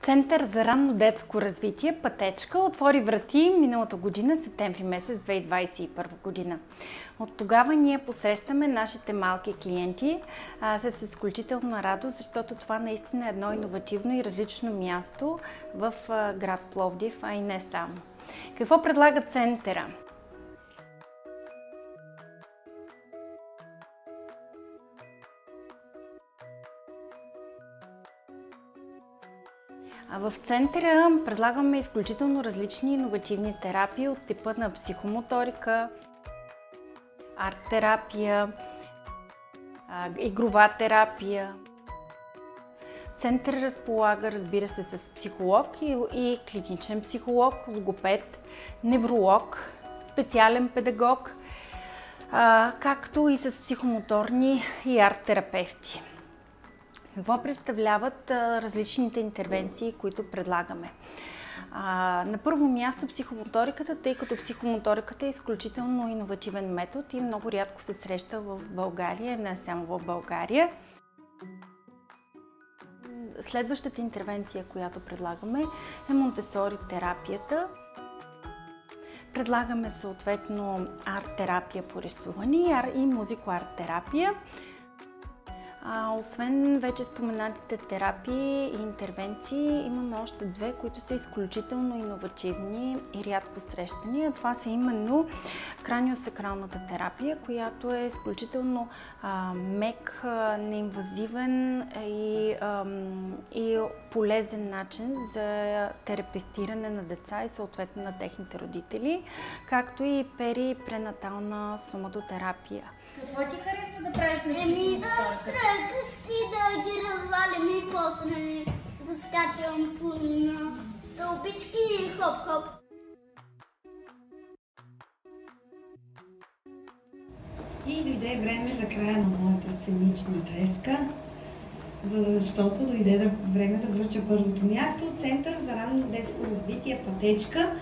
Център за ранно детско развитие Пътечка отвори врати миналата година, септември месец 2021 година. От тогава ние посрещаме нашите малки клиенти с изключителна радост, защото това наистина е едно иновативно и различно място в град Пловдив, а и не само. Какво предлага центъра? В центъра предлагаме изключително различни иновативни терапии от типа на психомоторика, арт-терапия, игрова терапия. Център разполага, разбира се, с психолог и клиничен психолог, логопед, невролог, специален педагог, както и с психомоторни и арт-терапевти. Какво представляват различните интервенции, които предлагаме? На първо място психомоториката, тъй като психомоториката е изключително иновативен метод и много рядко се среща в България, не само в България. Следващата интервенция, която предлагаме, е Монтесори терапията. Предлагаме съответно арт-терапия по рисуване и музико-арт-терапия. Освен вече споменатите терапии и интервенции, имаме още две, които са изключително иновативни и рядко срещани. Това са именно краниосакралната терапия, която е изключително мек, неинвазивен и полезен начин за терапевтиране на деца и съответно на техните родители, както и пери- и пренатална соматотерапия. Какво ти харесва да правиш на психомоториката? Да ги развалим и после да скачам по стълбички и хоп-хоп. И дойде време за края на моята сценична треска, защото дойде време да връча първото място. Център за ранно детско развитие Пътечка.